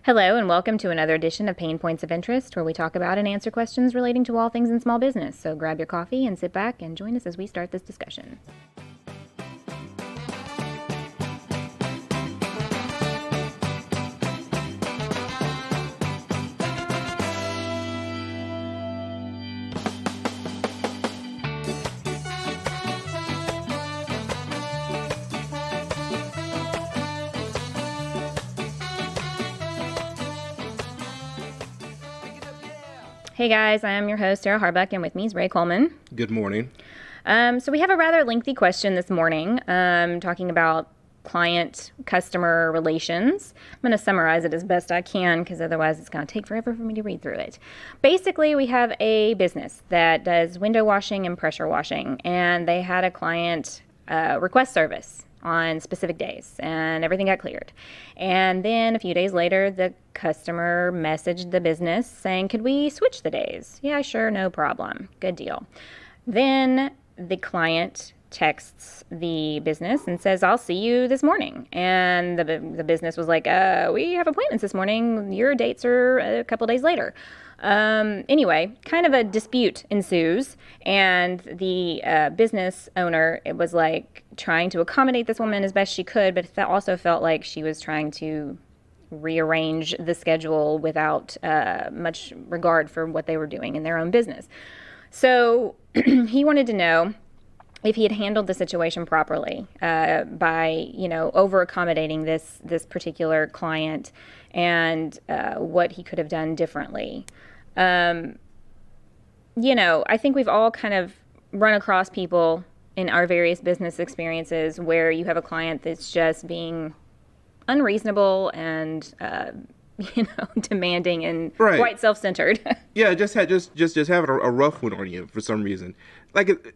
Hello, and welcome to another edition of PaynePoints of Interest, where we talk about and answer questions relating to all things in small business. So grab your coffee and sit back and join us as we start this discussion. Hey guys, I am your host, Sarah Harbuck, and with me is Ray Coleman. Good morning. So we have a rather lengthy question this morning, talking about client-customer relations. I'm going to summarize it as best I can because otherwise it's going to take forever for me to read through it. Basically, we have a business that does window washing and pressure washing, and they had a client request service on specific days, and everything got cleared. And then a few days later, the customer messaged the business saying, could we switch the days? Yeah, sure, no problem. Good deal. Then the client texts the business and says, I'll see you this morning. And the business was like, we have appointments this morning. Your dates are a couple days later. Anyway, kind of a dispute ensues, and the business owner, it was like trying to accommodate this woman as best she could, but also felt like she was trying to rearrange the schedule without much regard for what they were doing in their own business. So he wanted to know if he had handled the situation properly by, over accommodating this particular client, and what he could have done differently. I think we've all kind of run across people in our various business experiences where you have a client that's just being unreasonable and demanding and Right. quite self-centered. Yeah, just having a rough one on you for some reason. Like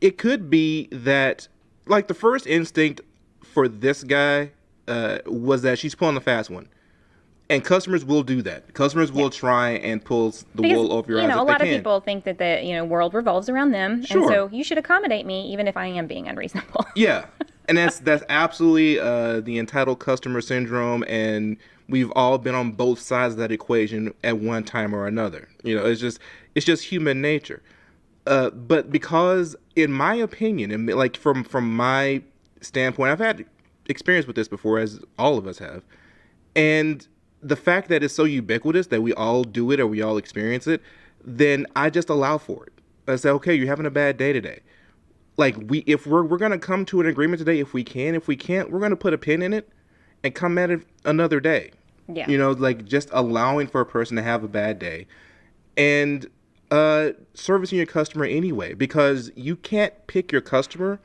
it could be that like the first instinct for this guy was that she's pulling the fast one. And customers will do that. Customers will try and pull the wool over your eyes if they can. A lot of people think that the world revolves around them, Sure. and so you should accommodate me even if I am being unreasonable. Yeah, and that's absolutely the entitled customer syndrome, and we've all been on both sides of that equation at one time or another. It's just human nature. But because, in my opinion, and like from my standpoint, I've had experience with this before, as all of us have, and the fact that it's so ubiquitous that we all do it or we all experience it, then I just allow for it. I say, okay, you're having a bad day today. Like if we're gonna come to an agreement today, if we can. If we can't, we're gonna put a pin in it and come at it another day. Yeah. Like just allowing for a person to have a bad day and servicing your customer anyway, because you can't pick your customer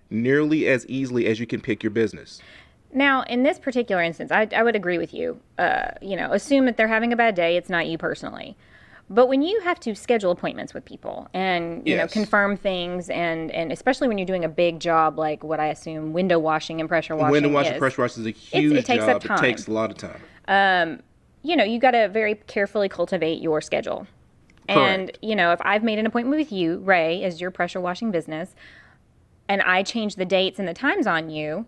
nearly as easily as you can pick your business. Now, in this particular instance, I would agree with you. Assume that they're having a bad day. It's not you personally. But when you have to schedule appointments with people and, Yes. confirm things, and especially when you're doing a big job like what I assume window washing and pressure washing Window washing, is, pressure washing is a huge it takes job. up time. It takes a lot of time. You got to very carefully cultivate your schedule. And, Correct. If I've made an appointment with you, Ray, as your pressure washing business, and I change the dates and the times on you,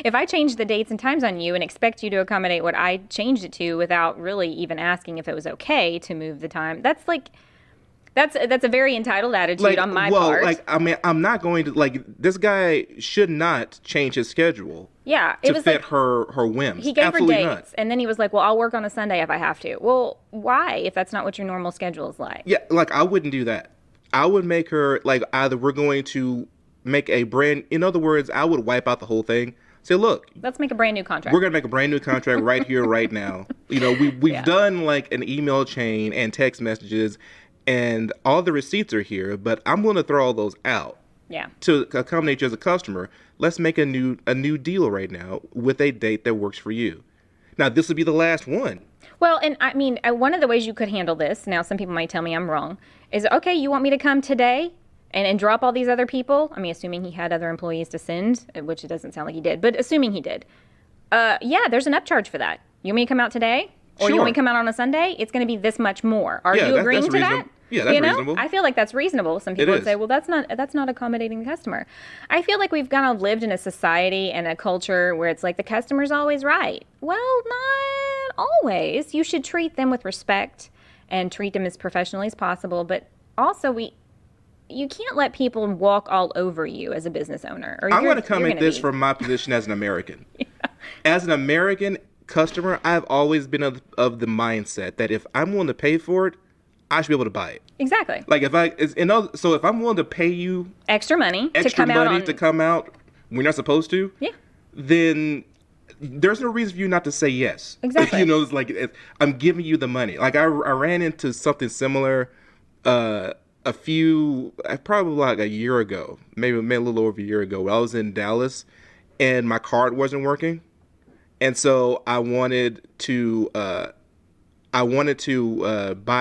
if I change the dates and times on you and expect you to accommodate what I changed it to without really even asking if it was okay to move the time, that's a very entitled attitude on my part. I'm not going to, this guy should not change his schedule. Yeah, it to was fit like her whims. he gave Absolutely her dates, not. and then he was like, well, I'll work on a Sunday if I have to. Well, why, if that's not what your normal schedule is like? Yeah, I wouldn't do that. I would make her, either we're going to make in other words, I would wipe out the whole thing. Say, look, Let's make a brand new contract. we're going to make a brand new contract right here, right now. We've Yeah. done an email chain and text messages, and all the receipts are here, but I'm going to throw all those out. Yeah. To accommodate you as a customer. Let's make a new deal right now with a date that works for you. Now, this will be the last one. Well, and I mean, one of the ways you could handle this, now some people might tell me I'm wrong, is, okay, you want me to come today and drop all these other people? I mean, assuming he had other employees to send, which it doesn't sound like he did, but assuming he did. Yeah, there's an upcharge for that. You want me to come out today? Or you want me to come out on a Sunday? It's going to be this much more. Are you agreeing that's to that? reasonable. Yeah, that's reasonable. I feel like that's reasonable. Some people It would is. say, well, that's not accommodating the customer. I feel like we've kind of lived in a society and a culture where it's like the customer's always right. Well, not always, you should treat them with respect and treat them as professionally as possible. But also, you can't let people walk all over you as a business owner. Or I'm going to come you're at gonna this be, from my position as an American. As an American customer, I've always been of the mindset that if I'm willing to pay for it, I should be able to buy it. exactly. Like so if I'm willing to pay you Extra money to extra come out money on. to come out when you're not supposed to, Yeah. then there's no reason for you not to say yes. Exactly. It's like I'm giving you the money. Like I ran into something similar probably like a year ago, maybe a little over a year ago. I was in Dallas and my card wasn't working. And so I wanted to buy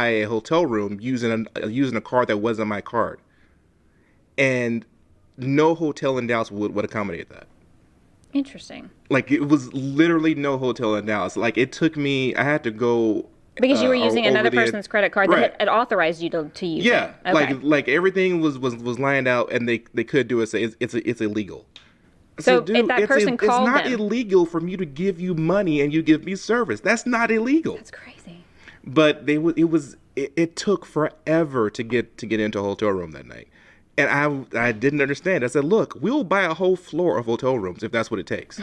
a hotel room using a card that wasn't my card, and no hotel in Dallas would accommodate that. Interesting. Like it was literally no hotel in Dallas. Like it took me. I had to go Because you were using over another the person's credit card right. that had authorized you to use Yeah, it. Okay. like everything was lined out, and they could do it. Say it's illegal. So dude, if that person called it's not them, illegal for me to give you money and you give me service. That's not illegal. that's crazy. But it took forever to get into a hotel room that night. And I didn't understand. I said, "Look, we'll buy a whole floor of hotel rooms if that's what it takes."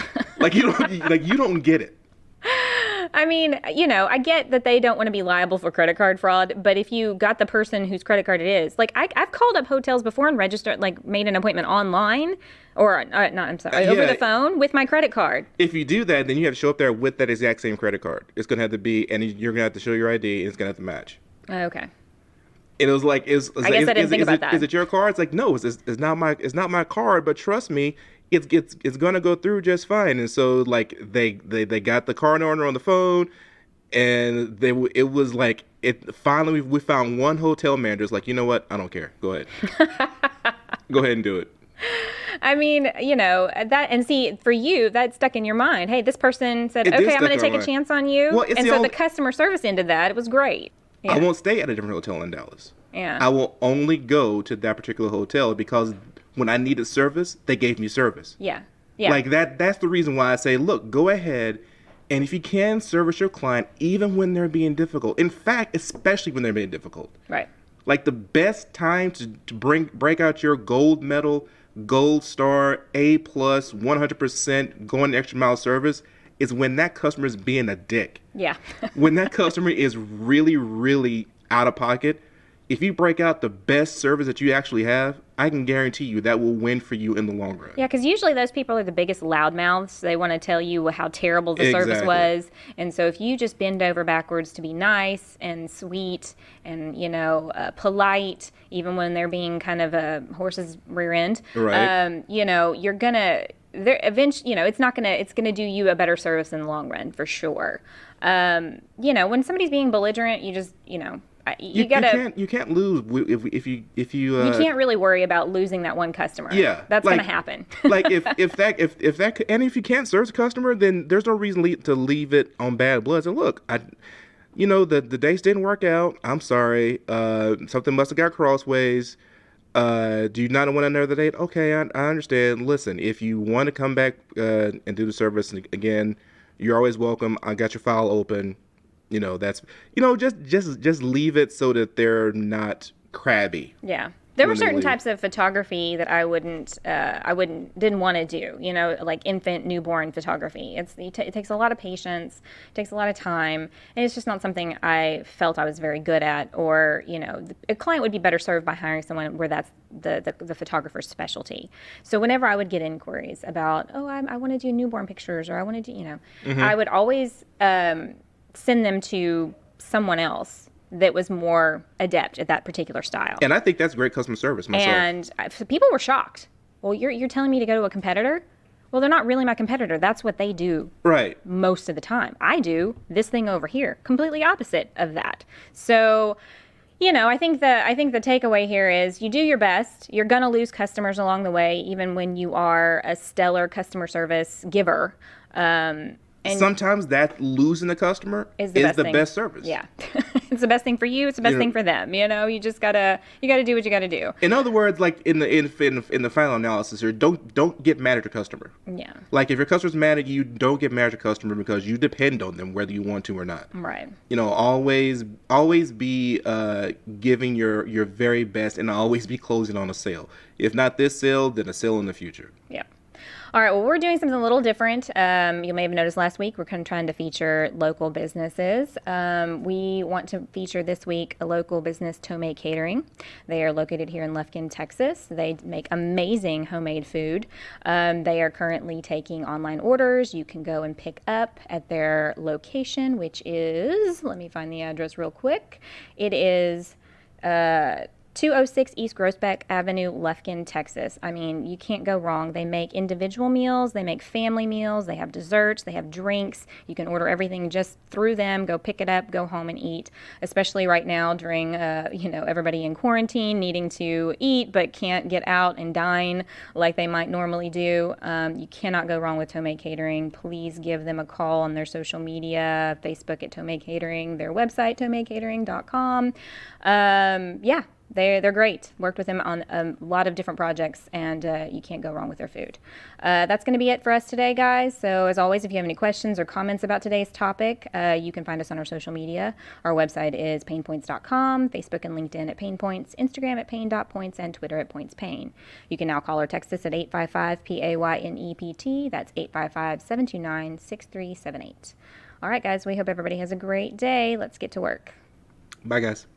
You don't get it. I mean, I get that they don't want to be liable for credit card fraud, but if you got the person whose credit card it is, like I've called up hotels before and registered, like made an appointment online or over the phone with my credit card. If you do that, then you have to show up there with that exact same credit card. It's gonna have to be, and you're gonna have to show your ID, and it's gonna have to match. Okay. And it was like, I guess I didn't think about that. Is it your card? It's like, no, it's not my card, but trust me, it's gonna go through just fine. And so like they got the card owner on the phone, and it was like finally we found one hotel manager. It's like, you know what? I don't care. Go ahead. Go ahead and do it. I mean, that, and see, for you, that stuck in your mind. Hey, this person said, It did okay, I'm stuck going to in take my a chance on you. Well, it's and the so only- the customer service ended that. It was great. Yeah. I won't stay at a different hotel in Dallas. Yeah. I will only go to that particular hotel because when I needed service, they gave me service. Yeah. Yeah. Like that's the reason why I say, look, go ahead, and if you can, service your client even when they're being difficult. In fact, especially when they're being difficult. Right. Like the best time to break out your gold medal, gold star, A+, 100% going the extra mile service is when that customer is being a dick. Yeah. When that customer is really, really out of pocket, if you break out the best service that you actually have, I can guarantee you that will win for you in the long run. Yeah, because usually those people are the biggest loudmouths. They want to tell you how terrible the service Exactly. was. And so if you just bend over backwards to be nice and sweet and, polite, even when they're being kind of a horse's rear end, Right. you're going to, eventually, it's going to do you a better service in the long run for sure. When somebody's being belligerent, you just, you gotta. You can't lose if you. You can't really worry about losing that one customer. Yeah, that's gonna happen. Like if you can't serve the customer, then there's no reason to leave it on bad blood. So look, the dates didn't work out. I'm sorry. Something must have got crossways. Do you not want another date? Okay, I understand. Listen, if you want to come back and do the service again, you're always welcome. I got your file open. That's just leave it so that they're not crabby. Yeah. There were when they certain leave. types of photography that I didn't want to do, like infant, newborn photography. It takes a lot of patience, takes a lot of time, and it's just not something I felt I was very good at, or, a client would be better served by hiring someone where that's the photographer's specialty. So whenever I would get inquiries about, I want to do newborn pictures, or I want to do, I would always send them to someone else that was more adept at that particular style. And I think that's great customer service myself. And people were shocked. Well, you're telling me to go to a competitor? Well, they're not really my competitor. That's what they do right. most of the time. I do this thing over here, completely opposite of that. So, I think the takeaway here is you do your best. You're going to lose customers along the way, even when you are a stellar customer service giver. And sometimes that losing the customer is the best service. Yeah. It's the best thing for you. It's the best You thing know, for them. You gotta do what you gotta do. in other words, like in the final analysis here, don't get mad at your customer. Yeah. Like if your customer's mad at you, don't get mad at your customer because you depend on them whether you want to or not. Right. Always be giving your very best, and always be closing on a sale. If not this sale, then a sale in the future. Yeah. All right, well, we're doing something a little different. You may have noticed last week we're kind of trying to feature local businesses. We want to feature this week a local business, Tomei Catering. They are located here in Lufkin, Texas. They make amazing homemade food. They are currently taking online orders. You can go and pick up at their location, which is, let me find the address real quick. It is 206 East Groesbeck Avenue, Lufkin, Texas. I mean, you can't go wrong. They make individual meals, they make family meals, they have desserts, they have drinks. You can order everything just through them, go pick it up, go home and eat. Especially right now during, everybody in quarantine needing to eat but can't get out and dine like they might normally do. You cannot go wrong with Tomei Catering. Please give them a call on their social media, Facebook at Tomei Catering, their website, tomeicatering.com. Yeah. They're great. Worked with them on a lot of different projects, and you can't go wrong with their food. That's going to be it for us today, guys. So as always, if you have any questions or comments about today's topic, you can find us on our social media. Our website is PaynePoints.com, Facebook and LinkedIn at PaynePoints, Instagram at Payne.points, and Twitter at PointsPayne. You can now call or text us at 855-PAYNEPT. That's 855-729-6378. All right, guys, we hope everybody has a great day. Let's get to work. Bye, guys.